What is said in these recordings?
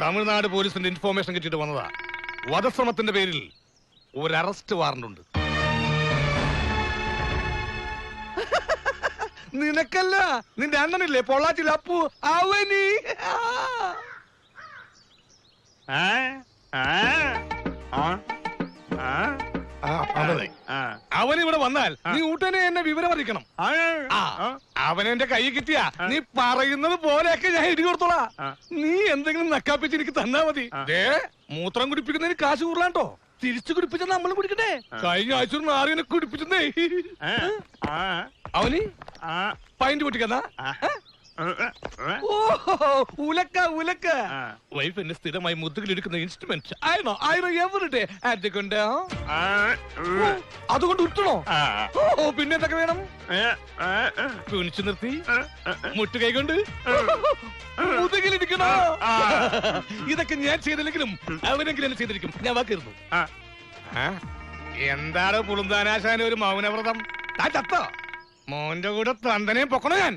തമിഴ്നാട് പോലീസിന്റെ ഇൻഫോർമേഷൻ കിട്ടിയിട്ട് വന്നതാ. വധശ്രമത്തിന്റെ പേരിൽ ഒരു അറസ്റ്റ് വാറണ്ട് ഉണ്ട്. നിനക്കല്ല, നിന്റെ അണ്ണനില്ലേ പൊള്ളാച്ചിൽ അപ്പു, അവനി. അവനിവിടെ വന്നാൽ നീ ഊട്ടനെ എന്നെ വിവരം അറിയിക്കണം. അവനെന്റെ കൈ കിട്ടിയ നീ പറയുന്നത് പോലെയൊക്കെ ഞാൻ ഇടി കൊടുത്തോളാ. നീ എന്തെങ്കിലും നക്കാപ്പിച്ച് എനിക്ക് തന്നാ മതി. മൂത്രം കുടിപ്പിക്കുന്നതിന് കാശ് കൂടുതലാട്ടോ. തിരിച്ചു കുടിപ്പിച്ച നമ്മളും കുടിക്കട്ടെ. കഴിഞ്ഞ ആഴ്ച ആറിനെ കുടിപ്പിച്ചേ. അവന് പൈന്റ് പൊട്ടിക്കന്നാ. ഉലക്ക ഉലക്ക. വൈഫ് എന്നെ സ്ഥിരമായി മുതുകിലെടുക്കുന്ന ഇൻസ്ട്രുമെന്റ്. അതുകൊണ്ട് ഉറ്റണോ? പിന്നെ എന്തൊക്കെ വേണം? കുനിച്ചു നിർത്തി മുട്ടുകൈ കൊണ്ട് മുതുകിലിരിക്കണോ? ഇതൊക്കെ ഞാൻ ചെയ്തില്ലെങ്കിലും അവനെങ്കിലും എന്നെ ചെയ്തിരിക്കും. ഞാൻ വാക്കിരുന്നു. എന്താണ് പുളുന്താനാശാന ഒരു മൗനവ്രതം? താൻ ചത്തോ? മോന്റെ കൂടെ തന്തനെ പൊക്കണോ ഞാൻ?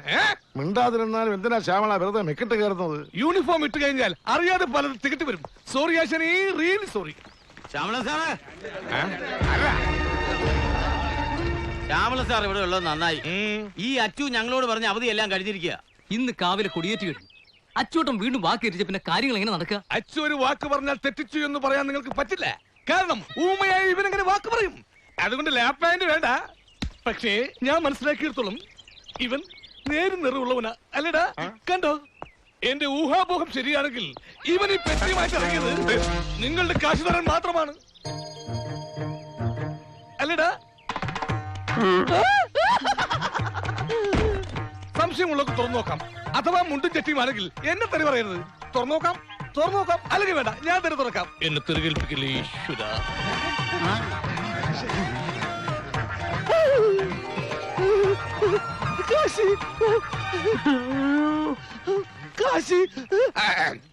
മിണ്ടാതിരുന്നാലും എന്തിനാ ശ്യാമള വെറുതെ മെക്കിട്ട് കയറുന്നത്? യൂണിഫോം ഇട്ട് കഴിഞ്ഞാൽ അറിയാതെ പലരും തികട്ടി വരും. സോറി ആശാനെ, റിയലി സോറി. ശ്യാമള സാറേ, ശ്യാമള സാർ ഇവിടെ ഉള്ളത് നന്നായി. ഈ അച്ചു ഞങ്ങളോട് പറഞ്ഞ അവധിയെല്ലാം കഴിഞ്ഞിരിക്കുക. ഇന്ന് കാവിലെ കൊടിയേറ്റ് കഴിഞ്ഞു. അച്ചൂട്ടം വീണ്ടും വാക്കേറ്റിച്ച പിന്നെ കാര്യങ്ങൾ എങ്ങനെ നടക്കുക? അച്ചു ഒരു വാക്ക് പറഞ്ഞാൽ തെറ്റിച്ചു എന്ന് പറയാൻ നിങ്ങൾക്ക് പറ്റില്ല. കാരണം ഊമയായി ഇവനെങ്ങനെ വാക്ക് പറയും. അതുകൊണ്ട് ലാപ്പ് പാന്റ് വേണ്ട. പക്ഷേ ഞാൻ മനസ്സിലാക്കിയെടുത്തോളം ഇവൻ നേരും നിറവുള്ളവനാ. അല്ലടാ, കണ്ടോ? എന്റെ ഊഹാപോഹം ശരിയാണെങ്കിൽ ഇവൻ ഈ പെട്ടിയുമായിട്ട് ഇറങ്ങിയത് നിങ്ങളുടെ കാശ് തരാൻ മാത്രമാണ്. അല്ലടാ? സംശയമുള്ളവർക്ക് തുറന്നു നോക്കാം. അഥവാ മുണ്ടും ചെട്ടിയുമാണെങ്കിൽ എന്നെ തെറി പറയരുത്. തുറന്നു നോക്കാം, തുറന്നു നോക്കാം. അല്ലെങ്കിൽ വേണ്ട, ഞാൻ തെറി തുറക്കാം. എന്നെ തെറികേൽപ്പിക്കില്ലേ ഈശ്വര.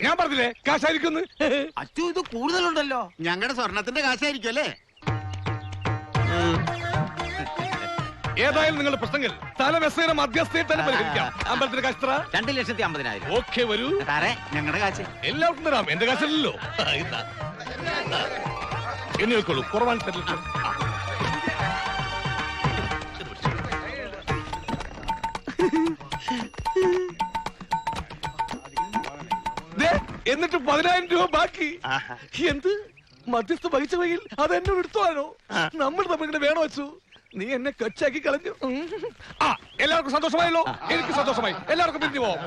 ഞാൻ പറഞ്ഞില്ലേ കാശായിരിക്കും. അച്ചു ഇത് കൂടുതലുണ്ടല്ലോ. ഞങ്ങളുടെ സ്വർണത്തിന്റെ കാശായിരിക്കും അല്ലേ? ഏതായാലും നിങ്ങളുടെ പ്രശ്നങ്ങൾ തലവെസയുടെ മധ്യസ്ഥയിൽ തന്നെ പരിഹരിക്കാം. അമ്പലത്തിന്റെ കാശ് 2,50,000. ഓക്കെ, വരൂ. ഞങ്ങളുടെ കാശ് എല്ലാവർക്കും തരാം. എന്റെ കാശല്ലല്ലോ. എന്നെ വെക്കോളൂ. കുറവാൻ തരില്ല. എന്നിട്ട് 10,000 രൂപ ബാക്കി. എന്ത് മധ്യസ്ഥ വഹിച്ച വകയിൽ അത് എന്നോട് എടുത്തോളാനോ? നമ്മൾ തമ്മിൽ വേണോ വെച്ചു? നീ എന്നെ കൊച്ചാക്കി കളഞ്ഞു. എല്ലാവർക്കും സന്തോഷമായല്ലോ? എനിക്ക് സന്തോഷമായി. എല്ലാവർക്കും പിരിഞ്ഞു പോവാം.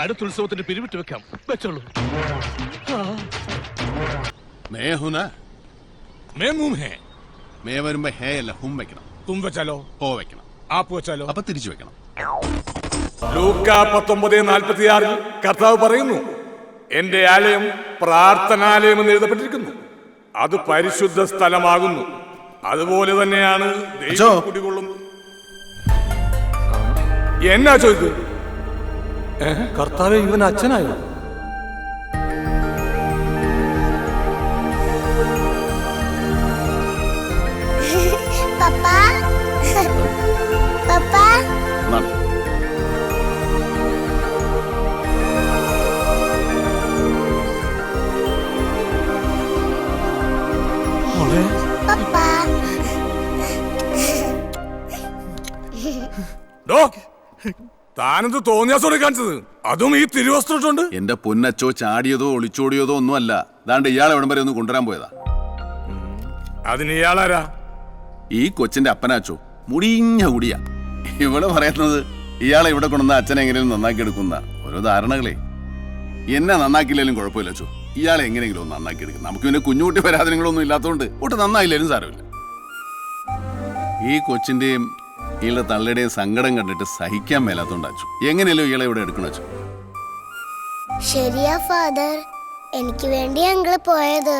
അടുത്ത ഉത്സവത്തിന്റെ പിരിവിട്ട് വെക്കാം. വെച്ചോളൂ. വരുമ്പോ ഹേ അല്ല ഹും വെക്കണം. തും വെച്ചാലോ? ഹോ വെക്കണം. ആപ്പ് വെച്ചാലോ? അപ്പൊ തിരിച്ചു വെക്കണം. ലൂക്കാ 19:46 കർത്താവ് പറയുന്നു, എന്റെ ആലയം പ്രാർത്ഥനാലയം എന്ന് എഴുതപ്പെട്ടിരിക്കുന്നു. അത് പരിശുദ്ധ സ്ഥലമാകുന്നു. അതുപോലെ തന്നെയാണ് ദൈവം കുടികൊള്ളുന്നു. എന്നാ ചോദിക്കൂ? കർത്താവേ, ഇവൻ അച്ഛനായോ? താനെന്ത് തോന്നിയാസോടെ കാണിച്ചത്? അതും ഈ തിരുവസ്ത്രമുണ്ട്. എന്റെ പൊന്നച്ചോ ചാടിയതോ ഒളിച്ചോടിയതോ ഒന്നും അല്ല. ദാണ്ട് ഇയാളെ എവിടം വരെ ഒന്ന് കൊണ്ടുവരാൻ പോയതാ. അതിന് ഇയാളാരാ? ഈ കൊച്ചിന്റെ അപ്പനാച്ചോ, മുടിഞ്ഞ കുടിയാ. ഇവിടെ പറയുന്നത് ഇയാളെ ഇവിടെ കൊണ്ടുവന്ന അച്ഛനെ എങ്ങനെയും നന്നാക്കി എടുക്കുന്ന ഓരോ ധാരണകളെ. എന്നെ നന്നാക്കിയില്ലേലും കുഴപ്പമില്ല അച്ചോ, ഇയാളെ എങ്ങനെയെങ്കിലും ഒന്ന് നന്നാക്കി എടുക്കും. നമുക്ക് പിന്നെ കുഞ്ഞുകുട്ടി പരാതികളൊന്നും ഇല്ലാത്തതുകൊണ്ട് ഒട്ടും നന്നായില്ലേലും സാരമില്ല. ഈ കൊച്ചിന്റെയും ഇയാളുടെ തള്ളയുടെയും സങ്കടം കണ്ടിട്ട് സഹിക്കാൻ മേലാത്തോണ്ട് അച്ചു എങ്ങനെയല്ലോ ഇയാളെ ഇവിടെ എടുക്കണം അച്ചു. ശരിയാ ഫാദർ, എനിക്ക് വേണ്ടി ഞങ്ങള് പോയത്.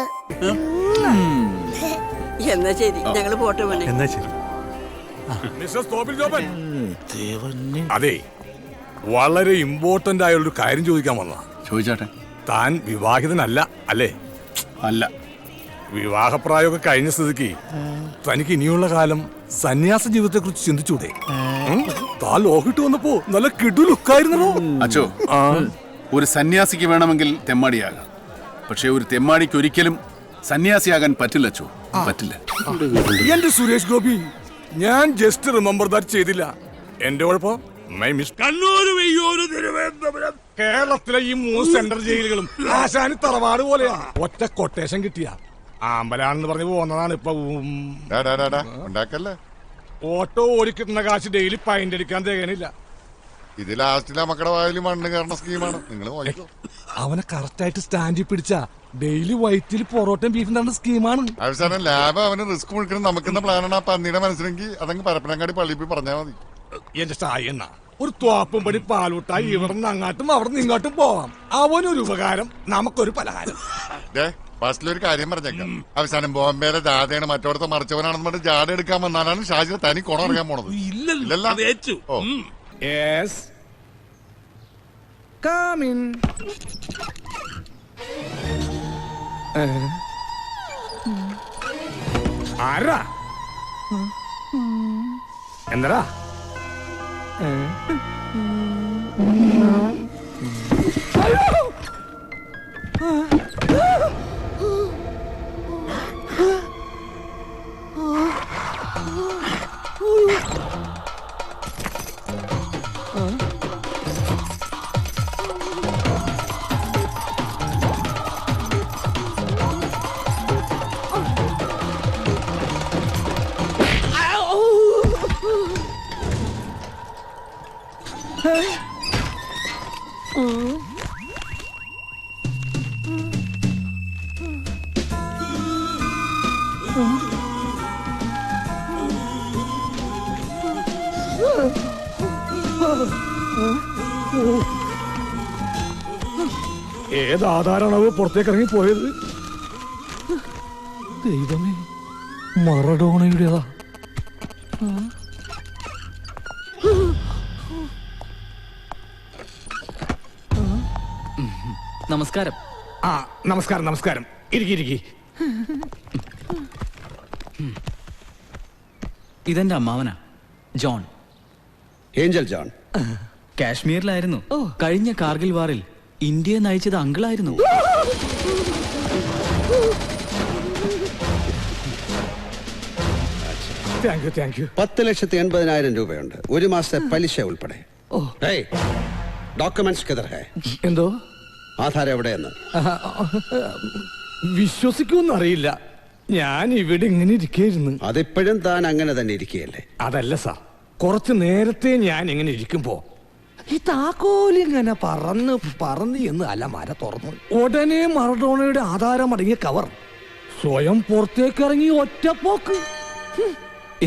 എന്നാ ശരി, ഞങ്ങള് പോട്ടെ മോനെ. എന്നാ ശരി. അതെ, വളരെ ഇമ്പോർട്ടന്റ് ആയ ഒരു കാര്യം ചോദിക്കാൻ വന്നതാ. ചോദിച്ചാട്ടെ. താൻ വിവാഹിതനല്ല അല്ലേ? അല്ല. വിവാഹപ്രായമൊക്കെ കഴിഞ്ഞ സ്ഥിതിക്ക് തനിക്ക് ഇനിയുള്ള കാലം സന്യാസ ജീവിതത്തെ കുറിച്ച് ചിന്തിച്ചൂടെ? താൻ ലോകിട്ട് വന്നപ്പോ നല്ല കിടു ലുക്കായിരുന്നല്ലോ. അച്ചോ, ഒരു സന്യാസിക്ക് വേണമെങ്കിൽ തെമ്മാടിയാകാം, പക്ഷെ ഒരു തെമ്മാടിക്ക് ഒരിക്കലും സന്യാസിയാകാൻ പറ്റില്ല അച്ചോ, പറ്റില്ല. എന്റെ സുരേഷ് ഗോപി, ഞാൻ ജസ്റ്റ് റിമെമ്പർ ദാറ്റ് ചെയ്തില്ല. എന്റെ കുഴപ്പം കണ്ണൂര്, വെയ്യൂര്, തിരുവനന്തപുരം, കേരളത്തിലെ ഈ 3 സെൻട്രൽ ജയിലുകളും ആശാനി തറവാട് പോലെയാ. ഒറ്റ കൊട്ടേഷൻ കിട്ടിയ ആമ്പലാണെന്ന് പറഞ്ഞ് പോകുന്നതാണ് ഇപ്പൊ. ഉണ്ടാക്കല്ലേ. ഓട്ടോ ഓടിക്കിട്ടുന്ന കാശ് ഡെയിലി പൈൻ്റ് അടിക്കാൻ തികയണില്ല. ഇത് ലാസ്റ്റിലെ മക്കളുടെ വായിൽ മണ്ണ് കയറുന്ന സ്കീമാണ്. നിങ്ങൾ അവനെ കറക്റ്റായിട്ട് സ്റ്റാൻഡിൽ പിടിച്ച ഡെയിലി വൈറ്റിൽ പൊറോട്ടയും ബീഫും തന്ന സ്കീമാണ്. അവസാനം ലാബ് അവന് റിസ്ക് മുഴുക്കണം. നമുക്കെന്ന പ്ലാനാണ് ആ പന്നീടെ മനസ്സിലെങ്കിൽ അതങ്ങ് പരപ്പനങ്ങാടി പള്ളിയിൽ പോയി പറഞ്ഞാൽ മതി. എന്റെ സായണ്ണ, ഒരു തോപ്പും പടി പാലൂട്ടായി ഇവിടെ നിന്ന് അങ്ങാട്ടും അവിടെ നിന്ന് ഇങ്ങോട്ടും പോവാം. അവനൊരു ഉപകാരം, നമുക്കൊരു പലഹാരം. ഫസ്റ്റിലൊരു കാര്യം പറഞ്ഞേക്കാം. അവസാനം ബോംബെയിലെ ജാഥയാണ് മറ്റോടത്തെ മറിച്ചവനാണെന്ന് പറഞ്ഞ് ജാഥ എടുക്കാൻ വന്നാലാണ് ഷാജിനെ തനി കുണം അറിയാൻ പോണത്. ഇല്ലല്ലോ. ഓ Yes. Come in. ആരാ? എന്താ? ഏതാധാരാണത് പുറത്തേക്ക് ഇറങ്ങി പോയത്? ദൈവമേ, മറഡോണയുടേതാ. നമസ്കാരം. ആ, നമസ്കാരം നമസ്കാരം. ഇരിക്കി. ഇതെന്റെ അമ്മാവനാ, ജോൺ. Angel John. കാശ്മീരിലായിരുന്നു. കഴിഞ്ഞ കാർഗിൽ വാറിൽ ഇന്ത്യയെ നയിച്ചത് അങ്കിളായിരുന്നു. Thank you. 10,80,000 രൂപയുണ്ട്, ഒരു മാസത്തെ പലിശ ഉൾപ്പെടെ. ഡോക്യുമെന്റ്സ് കിതർ ഹേ? എന്തോ? ആധാരം എവിടെയെന്ന് വിശ്വസിക്കുമെന്നറിയില്ല. ഞാൻ ഇവിടെ ഇങ്ങനെ ഇരിക്കായിരുന്നു. അതിപ്പോഴും താൻ അങ്ങനെ തന്നെ ഇരിക്കുകയല്ലേ? അതല്ല സാർ, കുറച്ച് നേരത്തെ ഞാൻ ഇങ്ങനെ ഇരിക്കുമ്പോ ഈ താക്കോലിങ്ങനെ പറന്ന് എന്ന് അലമാര തുറന്നു. ഉടനെ മറഡോണയുടെ ആധാരം അടങ്ങിയ കവർ സ്വയം പുറത്തേക്ക് ഇറങ്ങി ഒറ്റപ്പോക്ക്.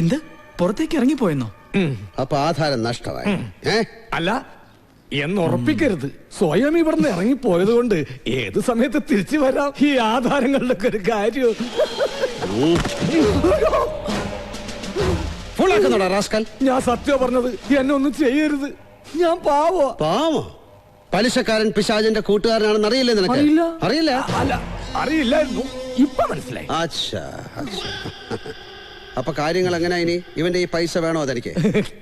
എന്ത്? പുറത്തേക്ക് ഇറങ്ങിപ്പോയെന്നോ? അപ്പൊ ആധാരം നഷ്ടമായി? അല്ല, എന്നുറപ്പിക്കരുത്. സ്വയം ഇവിടുന്ന് ഇറങ്ങിപ്പോയത് കൊണ്ട് ഏത് സമയത്ത് തിരിച്ചു വരാം. ഈ ആധാരങ്ങളുടെ ഒക്കെ ഒരു കാര്യം. ഞാൻ സത്യം പറഞ്ഞത്. എന്നെ ഒന്നും ചെയ്യരുത്. ഞാൻ പാവോ. പലിശക്കാരൻ പിശാചിന്റെ കൂട്ടുകാരനാണെന്ന് അറിയില്ലേ നിനക്ക്? അറിയില്ല? അല്ല, അറിയില്ലായിരുന്നു. ഇപ്പൊ മനസ്സിലായി. അപ്പൊ കാര്യങ്ങൾ എങ്ങനെ? ഇനി ഇവന്റെ ഈ പൈസ വേണോ അതെനിക്ക്?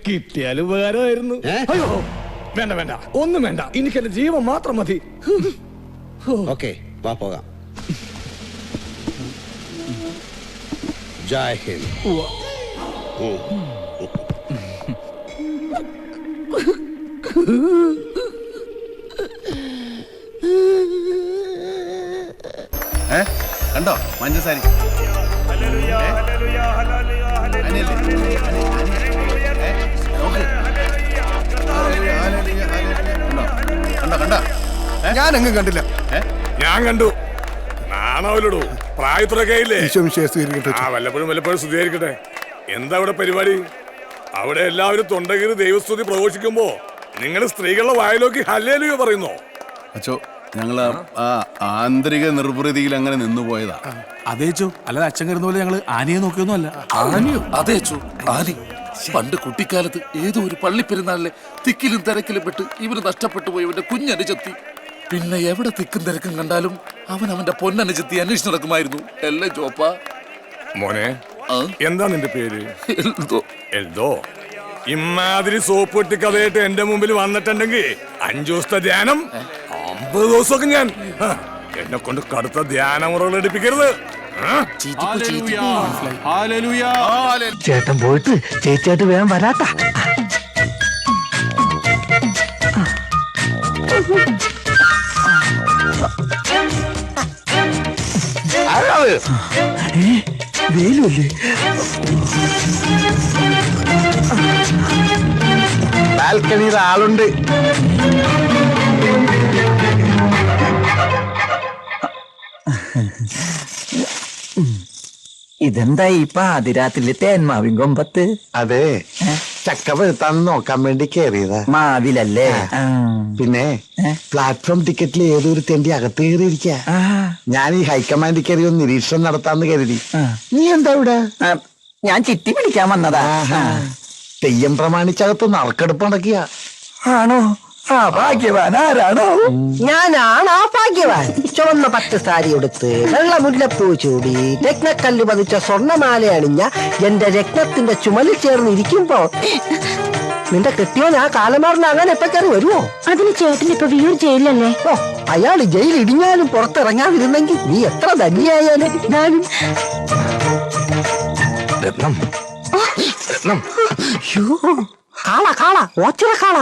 കിട്ടിയാൽ ഉപകാരമായിരുന്നു. അയ്യോ, വേണ്ട, ഒന്നും വേണ്ട. എനിക്ക് എന്റെ ജീവൻ മാത്രം മതി. ഓക്കെ, വാ പോകാം. ജയ് ഹിന്ദ്. കണ്ടോ മഞ്ചസാരി? ഞാനെങ്ങും കണ്ടില്ല. ഞാൻ കണ്ടു. നാണവല്ലോ, പ്രായത്തിലൊക്കെ ഇല്ലേ? വല്ലപ്പോഴും സ്തുതിയായിരിക്കട്ടെ. എന്താ അവിടെ പരിപാടി? അവിടെ എല്ലാവരും തൊണ്ടകീറി ദൈവസ്തുതി പ്രഘോഷിക്കുമ്പോ നിങ്ങൾ സ്ത്രീകളുടെ വായിലോക്കി ഹല്ലേലൂയ പറയുന്നോ? അച്ചോ, ഞങ്ങള് ആ ആന്തരിക നിർവൃതിയിൽ അങ്ങനെ നിന്നുപോയതാ. അതേച്ചോ, അല്ലാതെ അച്ഛൻ കരുന്ന പോലെ ഞങ്ങള് ആനയെ നോക്കിയൊന്നും അല്ല. ആനയോ? അതേച്ചോ, ആനി. പണ്ട് കുട്ടിക്കാലത്ത് ഏതോ ഒരു പള്ളിപ്പെരുന്നാളിലെ തിക്കിലും തിരക്കിലും പെട്ട് ഇവന് നഷ്ടപ്പെട്ടു പോയി ഇവന്റെ കുഞ്ഞനുജത്തി. പിന്നെ എവിടെ തിക്കും തിരക്കും കണ്ടാലും അവൻ അവന്റെ പൊന്നനുജത്തി അന്വേഷിച്ച് നടക്കുമായിരുന്നു. എല്ലാം ചോപ്പ. മോനെ, എന്താ നിന്റെ പേര്? എൽദോ. ഇമാതിരി സോപ്പ് പെട്ടി കഥയായിട്ട് എന്റെ മുമ്പിൽ വന്നിട്ടുണ്ടെങ്കിൽ 5 ദിവസത്തെ ധ്യാനം 50 ദിവസമൊക്കെ ഞാൻ എന്നെ കൊണ്ട് കടുത്ത ധ്യാനമുറകൾ എടുപ്പിക്കരുത്. ചേട്ടൻ പോയിട്ട് ചേച്ചിയായിട്ട് വേഗം വരാത്ത. വേലുല്ലേ? ബാൽക്കണിയിൽ ആളുണ്ട്. ഇതെന്താ ഇപ്പൊ അതിരാത്രിയിലെ തേന്മാവിൻ കൊമ്പത്ത്? അതെ, ചക്ക വെളുത്താന്ന് നോക്കാൻ വേണ്ടി കേറിയതാ. മാവിലല്ലേ? പിന്നെ പ്ലാറ്റ്ഫോം ടിക്കറ്റിൽ ഏതൊരു തെണ്ടി അകത്ത് കയറിയിരിക്ക. ഞാൻ ഈ ഹൈക്കമാൻഡിൽ കയറി ഒന്ന് നിരീക്ഷണം നടത്താന്ന് കരുതി. നീ എന്താ ഇവിടെ? ഞാൻ ചിട്ടി പിടിക്കാൻ വന്നതാ. തെയ്യം പ്രമാണിച്ചകത്ത് നറുക്കെടുപ്പ് നടക്കിയ. ആണോ? ആ ഭാഗ്യവാൻ ആരാണോ? ഞാനാണ് ആ ഭാഗ്യവാൻ. ചുവന്ന പട്ട് സാരി എടുത്ത് വെള്ള മുല്ലപ്പൂ ചൂടി രത്നക്കല്ല് പതിച്ച സ്വർണ്ണമാല അണിഞ്ഞ എന്റെ രത്നത്തിന്റെ ചുമലിൽ ചേർന്ന് ഇരിക്കുമ്പോ നിന്റെ കെട്ടിയോൻ ആ കാലമാറിന് അങ്ങനെ എപ്പ കയറി വരുമോ? അതിന് ചേട്ടൻ ഇപ്പൊ വിയൂർ ജയിലല്ലേ? ഓ, അയാൾ ജയിൽ ഇടിഞ്ഞാലും പുറത്തിറങ്ങാതിരുന്നെങ്കിൽ നീ എത്ര ധന്യായാലും ഞാനും. രത്നം, രത്നം, കാള ഓച്ചിറ കാള.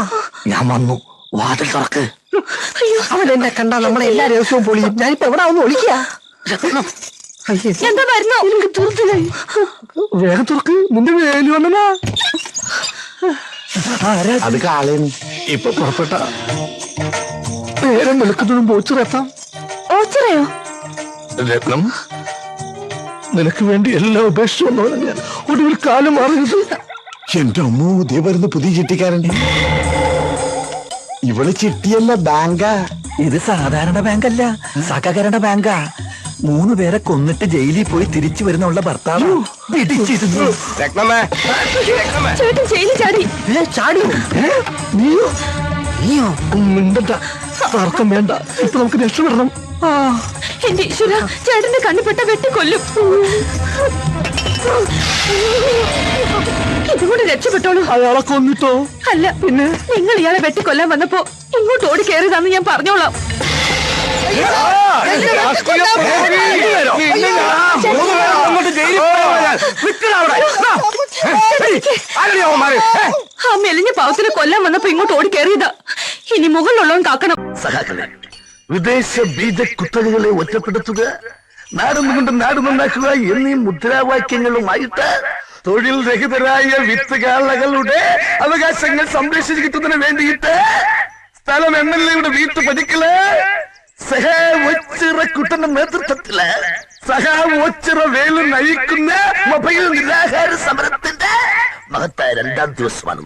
ഞാൻ വന്നു, വാതിൽ തുറക്ക്. അവൻ എന്നെ കണ്ടാ നമ്മളെ എല്ലാ ദിവസവും പൊളിയും. ഞാനിപ്പോ എവിടെ ഒന്ന് ഒളിക്കുക. എന്താ വരുന്നോ? വേഗം തുറക്ക്, നിന്റെ വേലു വന്നനാ. അത് കാളേന്ന്. ഇപ്പൊ പുറപ്പെട്ട നേരം വിളിക്കുന്നതും ഓച്ചിറെത്താം. ഓച്ചിറയോ? രത്നം, നിനക്ക് വേണ്ടി എല്ലാം ഉപേക്ഷിച്ചു വന്നവനെ ഞാൻ. ഒടുവിൽ കാലം മാറിയത്. എന്റെ അമ്മോ, ദേ വരുന്ന പുതിയ ചിട്ടിക്കാരൻ. ഇവള് ചിട്ടിയല്ല, ബാങ്കാ. ഇത് സാധാരണ ബാങ്കല്ല, സഹകരണ ബാങ്കാ. 3 പേരെ കൊന്നിട്ട് ജയിലിൽ പോയി തിരിച്ചു വരുന്നുള്ള ഭർത്താവ് പിടിച്ചിരുന്നു. ചേട്ടൻ ജയിലിൽ ചാടി. ചാടിയോ? നീയോ? മിണ്ടണ്ട, തർക്കം വേണ്ട. ഇപ്പൊ നമുക്ക് രക്ഷപ്പെടണം. എന്റെ ഈശ്വര, ചേട്ടന്റെ കണ്ണിപ്പെട്ട വെട്ടിക്കൊല്ലും. ഇതുകൊണ്ട് രക്ഷപ്പെട്ടോളൂ. അയാളെ കൊന്നിട്ടോ? അല്ല, പിന്നെ നിങ്ങൾ ഇയാളെ വെട്ടിക്കൊല്ലാൻ വന്നപ്പോ ഇങ്ങോട്ട് ഓടി കയറിയതാന്ന് ഞാൻ പറഞ്ഞോളാം. ആ മെലിഞ്ഞ പാവത്തിനെ കൊല്ലാൻ വന്നപ്പോ ഇങ്ങോട്ട് ഓടി കയറിയതാ. ഇനി മുകളിലുള്ളവൻ കാക്കണം. സഖാക്കളെ, വിദേശ ബീജ കുത്തകകളെ ഒറ്റപ്പെടുത്തുക, നാടുകൊണ്ട് നാട് നന്നാക്കുക എന്നീ മുദ്രാവാക്യങ്ങളുമായിട്ട് തൊഴിൽ രഹിതരായ വിത്തുകാളകളുടെ അവകാശങ്ങൾ സംരക്ഷിക്കുന്നതിന് വേണ്ടിയിട്ട് സ്ഥലം MLA-യുടെ വീട്ടുപടിക്കല് സഹാ കുട്ടന്റെ നേതൃത്വത്തില് സഹാ വേലു നയിക്കുന്ന മൊബൈൽ നിരാഹാര സമരത്തിന്റെ മഹത്തായ 2ാം ദിവസമാണ്.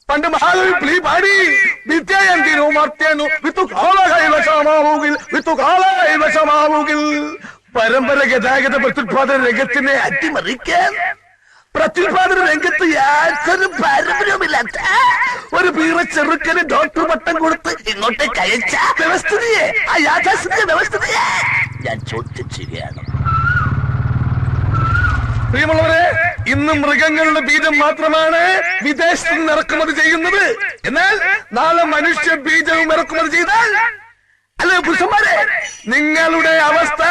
പണ്ട് മഹാകവി പ്ലീ പാടി വിദ്യായന്തിനു മർത്യനു വിത്തുകാളകൈവശമാവുകിൽ പരമ്പര ഗതാഗത പ്രത്യുത്പാദന രംഗത്തിനെ അട്ടിമറിക്കാൻ പ്രത്യുത്പാദന രംഗത്ത് യാതൊരു പാരമ്പര്യവുമില്ലാത്ത ഒരു പീറ ചെറുക്കന് ഡോക്ടർ പട്ടം കൊടുത്ത് ഇങ്ങോട്ടേക്ക് അയച്ച വ്യവസ്ഥിതിയെ, ആ യാഥാസ്ഥിതിക വ്യവസ്ഥിതിയെ ഞാൻ ചോദ്യം ചെയ്യുകയാണ്. പ്രിയമുള്ളവരെ, ഇന്ന് മൃഗങ്ങളുടെ ബീജം മാത്രമാണ് വിദേശത്ത് നിന്ന് ഇറക്കുമതി ചെയ്യുന്നത്. എന്നാൽ നാളെ മനുഷ്യ ബീജവും ഇറക്കുമതി ചെയ്താൽ, അല്ലെ പുരുഷന്മാരെ, നിങ്ങളുടെ അവസ്ഥ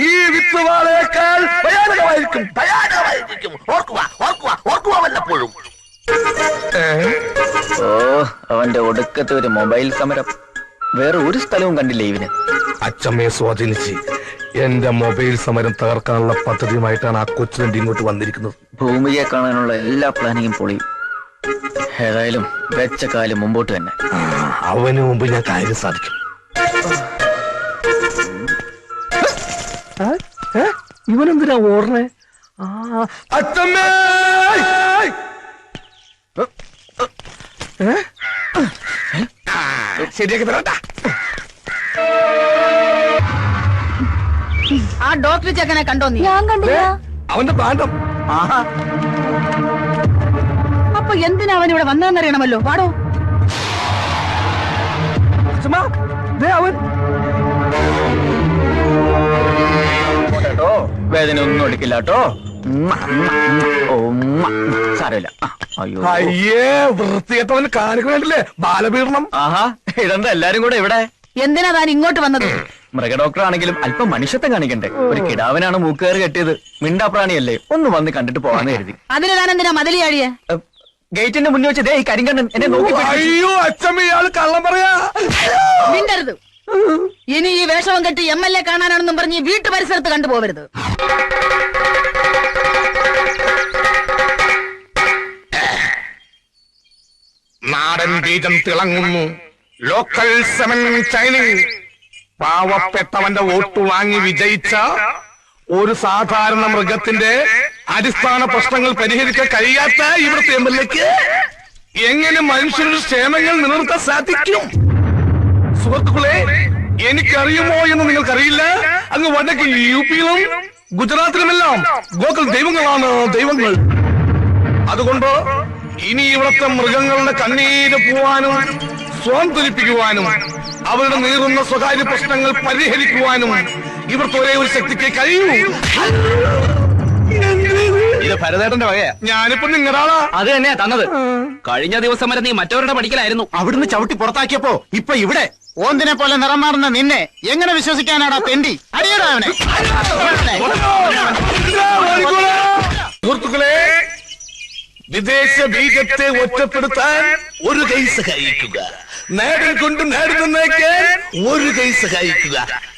ഈ വിത്തുവാളയേക്കാൾ ഭയാനകമായിരിക്കും. ഓർക്കുക വല്ലപ്പോഴും. ഓ, അവന്റെ ഒടുക്കത്തെ ഒരു മൊബൈൽ സമരം. വേറെ ഒരു സ്ഥലവും കണ്ടില്ലേ ഇവന്? അച്ചമ്മയെ സ്വാധീനിച്ച് എന്റെ മൊബൈൽ സമരം തകർക്കാനുള്ള പദ്ധതിയുമായിട്ടാണ് ആ കൊച്ചുതണ്ടി ഇങ്ങോട്ട് വന്നിരിക്കുന്നത്. ഭൂമിയെ കാണാനുള്ള എല്ലാ പ്ലാനിങ്ങും പൊളിയും. ഏതായാലും വെച്ച കാലം മുമ്പോട്ട് തന്നെ. അവന് മുമ്പ് ഞാൻ കാര്യം സാധിക്കും. ഇവനെന്തിനാ ഓടണേ? അച്ചമ്മേ, ശരിയാക്കി തരണ്ട. ആ ഡോക്ടർ ചെക്കനെ കണ്ടോ നീ? ഞാൻ കണ്ടില്ല. അവന്റെ പാണ്ഡം. അപ്പൊ എന്തിനാ അവൻ ഇവിടെ വന്നതെന്നറിയണമല്ലോ. പാടോ. അവൻ വേദന ഒന്നും എടുക്കില്ല കേട്ടോ. സാരമില്ല. അയ്യോ, അയ്യേ, വൃത്തികെട്ടവന് കാണിക്കണില്ലേ ബാലപീഡനം. ആഹാ, ഇതെന്താ എല്ലാരും കൂടെ ഇവിടെ? എന്തിനാ താൻ ഇങ്ങോട്ട് വന്നത്? മൃഗഡോക്ടർ ആണെങ്കിലും അല്പം മനുഷ്യത്വം കാണിക്കണ്ടേ? ഒരു കിടാവിനാണ് മൂക്കേറ് കെട്ടിയത്, മിണ്ടാപ്രാണിയല്ലേ, ഒന്ന് വന്ന് കണ്ടിട്ട് പോവാന്ന് കരുതി. അതിന് താൻ എന്തിനാ മതിലിയാടിയെ? ഗേറ്റിന്റെ മുന്നിൽ വെച്ച് ദേ ഈ കരിങ്കണ്ണൻ എന്നെ നോക്കി അയ്യോ അച്ഛമ്മ, ഇയാള് കള്ളം പറയാ. മിണ്ടരുത്. ഇനി ഈ വേഷവും കെട്ടി MLA കാണാനാണെന്നും പറഞ്ഞ് ഈ വീട്ടു പരിസരത്ത് കണ്ടുപോകരുത്. നാടൻ ബീജം തിളങ്ങുന്നു, ലോക്കൽ സെമൻ ചൈനിങ്. പാവപ്പെട്ടവന്റെ വോട്ട് വാങ്ങി വിജയിച്ച ഒരു സാധാരണ മൃഗത്തിന്റെ അടിസ്ഥാന പ്രശ്നങ്ങൾ പരിഹരിക്കാൻ കഴിയാത്ത ഇവിടുത്തെ MLAക്ക് എങ്ങനെ മനുഷ്യരുടെ ക്ഷേമങ്ങൾ നിലനിർത്താൻ സാധിക്കും? സുഹൃത്തുക്കളെ, എനിക്കറിയുമോ എന്ന് നിങ്ങൾക്കറിയില്ല. അങ്ങ് വടക്ക് UP-യിലും ഗുജറാത്തിലുമെല്ലാം ഗോകുൽ ദൈവങ്ങളാണ് ദൈവങ്ങൾ. അതുകൊണ്ട് ഇനി ഇവിടുത്തെ മൃഗങ്ങളുടെ കണ്ണീര് പോവാനും സ്വാന്തരിപ്പിക്കുവാനും അവരുടെ നീറുന്ന സ്വകാര്യ പ്രശ്നങ്ങൾ പരിഹരിക്കുവാനും ഇവിടുത്തെ ഒരേ ഒരു ശക്തിക്ക് കഴിയൂ. ഇത് ഭരതേട്ടന്റെ വകയാ. ഞാനിപ്പോ നിങ്ങളാളാ. അത് തന്നെയാ തന്നത്. കഴിഞ്ഞ ദിവസം വരെ നീ മറ്റവരുടെ പഠിക്കലായിരുന്നു, അവിടുന്ന് ചവിട്ടി പുറത്താക്കിയപ്പോ ഇപ്പൊ ഇവിടെ ഓന്തിനെ പോലെ നിറം മാറുന്ന നിന്നെ എങ്ങനെ വിശ്വസിക്കാനാടാ തെണ്ടി? അടിയടാ അവനെ. സുഹൃത്തുക്കളെ, വിദേശ ബീജത്തെ ഒറ്റപ്പെടുത്താൻ ഒരു കൈ സഹായിക്കുക, നേടൽ കൊണ്ട് നേടി നന്നാക്കാൻ ഒരു കൈ സഹായിക്കുക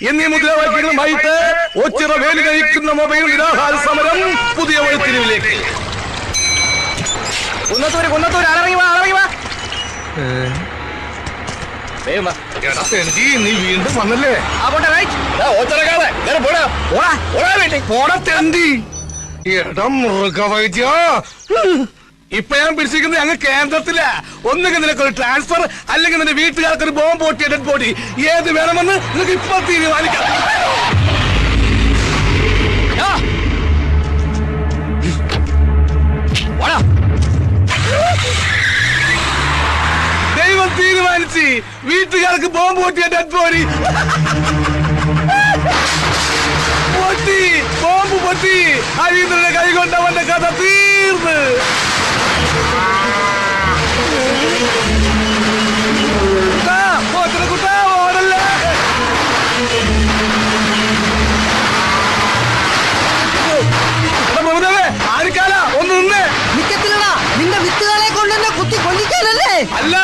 എന്നീ മുദ്രാവാക്യങ്ങളുമായിട്ട് ഒച്ചിറ വേലി കഴിക്കുന്ന മൊബൈൽ നിരാഹാര സമരം പുതിയ വഴിത്തിരിവിലേക്ക്. നീ വീണ്ടും വന്നല്ലേ? മൃഗവൈദ്യ, ഇപ്പൊ ഞാൻ പിടിച്ചിരിക്കുന്നത് അങ്ങ് കേന്ദ്രത്തില. ഒന്നുകിൽ നിനക്കൊരു ട്രാൻസ്ഫർ, അല്ലെങ്കിൽ നിന്റെ വീട്ടുകാർക്കൊരു ബോംബ് പൊട്ടിയ ഡെഡ് ബോഡി, ഏത് വേണമെന്ന് നിനക്ക് ഇപ്പൊ തീരുമാനിക്കാം. ദൈവം തീരുമാനിച്ച് വീട്ടുകാർക്ക് ബോംബ് പൊട്ടിയ ഡെഡ് ബോഡി പൊട്ടി, ബോംബ് പൊട്ടി. ഹരീന്ദ്രന്റെ കൈ കൊണ്ടവന്റെ കഥ തീർന്ന്. കുട്ടാ ഓടല്ലേ? ആരിക്കാല ഒന്ന് നിന്നേ. നിന്റെ വിത്തുകളെ കൊണ്ടെന്നെ കുത്തി കൊല്ലിക്കാനല്ലേ? അല്ല,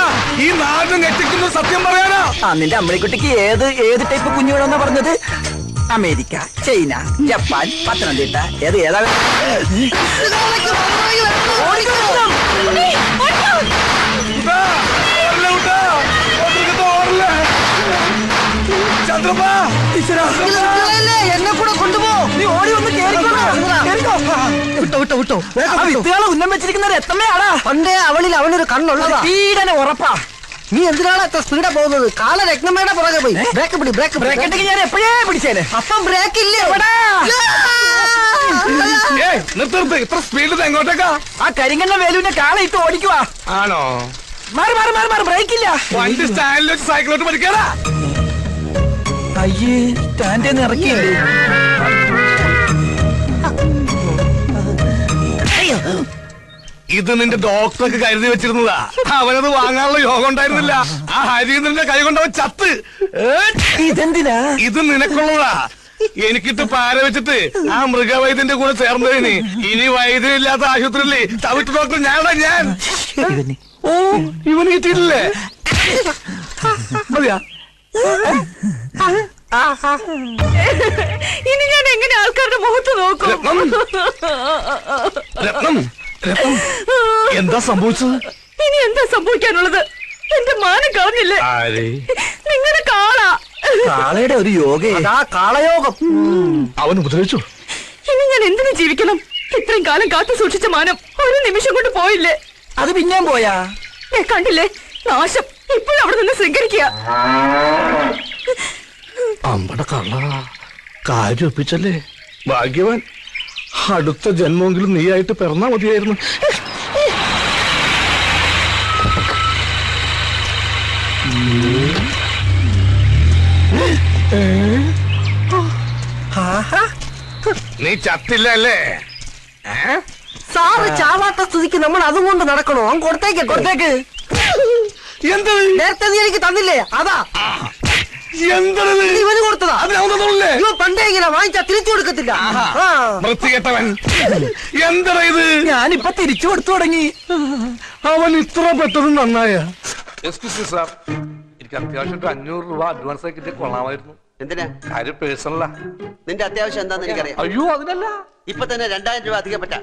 ഈ നാടും ഞെട്ടിക്കുന്ന സത്യം പറയാനാ. നിന്റെ അമ്മളിക്കുട്ടിക്ക് ഏത് ടൈപ്പ് കുഞ്ഞുങ്ങളെന്നാ പറഞ്ഞത്? അമേരിക്ക, ചൈന, ജപ്പാൻ, പത്തനംതിട്ട, ഏതാ? ചന്ദ്രപ്പാ, എന്നെ കൂടെ കൊണ്ടുപോ. നീ ഓടി വന്ന് വിട്ടോ. വിത്തുകളെ ഉന്നം വെച്ചിരിക്കുന്നത് എത്തമ്മയാടാ. പണ്ടേ അവനൊരു കണ്ണുള്ളതാ. വീടനെ ഉറപ്പാ. നീ എന്തിനാണ് എത്ര സ്പീഡാ പോകുന്നത്? കാല രത്നമ്മയുടെ പുറകെ പോയി. ബ്രേക്ക് പിടി, ബ്രേക്ക് ബ്രേക്കറ്റിക്ക് ഞാൻ എപ്പോഴേ പിടിച്ചേനെ. അപ്പം ബ്രേക്ക് ഇല്ലേ? നിർത്ത്. ഇത്ര സ്പീഡിൽ എങ്ങോട്ടേക്കാ? ആ കരിങ്കണ്ണ വേലുവിന്റെ കാല ഇട്ട് ഓടിക്കുവാ. ആണോ? മാറി ബ്രേക്ക് ഇല്ല. വണ്ടി സ്റ്റാൻഡിൽ വെച്ച് സൈക്കിളോട്ട് പഠിക്കാറാ. അയ്യേ, സ്റ്റാൻഡിൽ ഇറക്കിയില്ലേ? ഇത് നിന്റെ ഡോക്ടർക്ക് കരുതി വെച്ചിരുന്നതാ. അവനത് വാങ്ങാനുള്ള യോഗം ഉണ്ടായിരുന്നില്ല. ആ ഹരീന്ദ്രന്റെ കൈ കൊണ്ടവൻ ചത്ത്. ഇതെന്തിനാ? ഇത് നിനക്കുള്ളതാ. എനിക്കിട്ട് പാര വെച്ചിട്ട് ആ മൃഗവൈദ്യന്റെ കൂടെ ചേർന്നതിന് ഇനി വൈദ്യനില്ലാത്ത ആശുപത്രിയില്ലേ തവിട്ട് ഡോക്ടർ ഞാൻ. ഓ, ഇവന് കിട്ടിയിട്ടില്ലേ? മതിയാ? ഇനി ഞാൻ എങ്ങനെ ആൾക്കാരുടെ മുഖത്ത് നോക്കും? രത്നം, എന്താ സംഭവിച്ചത്? ഇനി എന്താ സംഭവിക്കാനുള്ളത്? എന്റെ മാനം കളഞ്ഞില്ലേ നിങ്ങളുടെ കാളാ? കാളയുടെ ഒരു യോഗ, കാളയോഗം. അവൻ ഉപദ്രവിച്ചു. ഇനി ഞാൻ എന്തിനു ജീവിക്കണം? ഇത്രയും കാലം കാത്തു സൂക്ഷിച്ച മാനം ഒരു നിമിഷം കൊണ്ട് പോയില്ലേ? അത് പിന്നെയും പോയാ? കണ്ടില്ലേ നാശം? ഇപ്പോഴും അവിടെ നിന്ന് സ്വീകരിക്കുക. അമ്പടെ കള്ള കാര്യം ഒപ്പിച്ചല്ലേ? ഭാഗ്യവാൻ. അടുത്ത ജന്മമെങ്കിലും നീയായിട്ട് പിറന്നാ മതിയായിരുന്നു. നീ ചത്തില്ല അല്ലേ? സാറ് ചാവാത്ത സ്ഥിതിക്ക് നമ്മൾ അതും കൊണ്ട് നടക്കണോ? അവൻ കൊടുത്തേക്ക്. എന്ത്? നേരത്തെ നീ എനിക്ക് തന്നില്ലേ? അതാ എന്താണത്? ഇവന് കൊടുത്തതാ. അതിനകത്തുള്ളേ അയ്യോ പണ്ടേ ഇങ്ങനെ വാങ്ങിച്ചാ തിരിച്ചു കൊടുക്കത്തില്ല. ആ. വൃത്തികെട്ടവൻ. എന്താ ഇത്? ഞാനിപ്പൊ തിരിച്ചു കൊടുത്തു തുടങ്ങി. അവൻ ഇത്ര പെട്ടെന്ന് നന്നായ? എക്സ്ക്യൂസ് സാർ, എനിക്ക് അത്യാവശ്യം 500 രൂപ അഡ്വാൻസ് ആയി കിട്ടിയ കൊള്ളാമായിരുന്നു. എന്തിനാ? കാര്യം പേഴ്സണലാ. നിന്റെ അത്യാവശ്യം എന്താന്ന് എനിക്കറിയാം. അയ്യോ അതിനല്ല, ഇപ്പൊ തന്നെ 2000 രൂപ അധികം പറ്റാ.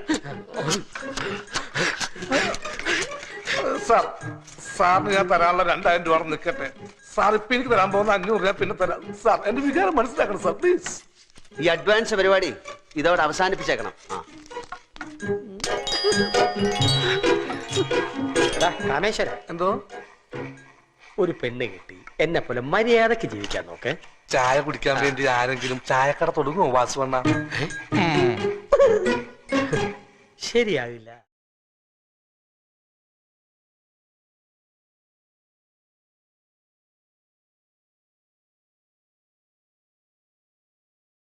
സാർ, സാറിന് ഞാൻ തരാനുള്ള 2000 രൂപ നിൽക്കട്ടെ. സാർ ഇപ്പൊ എനിക്ക് തരാൻ പോകുന്ന 500 രൂപ പിന്നെ തരാം. സാർ എന്റെ വികാരം മനസ്സിലാക്കണം സാർ, പ്ലീസ്. ഈ അഡ്വാൻസ് പരിപാടി ഇതോടെ അവസാനിപ്പിച്ചേക്കണം. കാമേശ്വര, എന്തോ? ഒരു പെണ്ണ് കിട്ടി എന്നെ പോലെ മര്യാദക്ക് ജീവിക്കാൻ നോക്ക്. ചായ കുടിക്കാൻ വേണ്ടി ആരെങ്കിലും ചായക്കട തുടങ്ങുമോ വാസുവണ്ണ? ശരിയാവില്ല.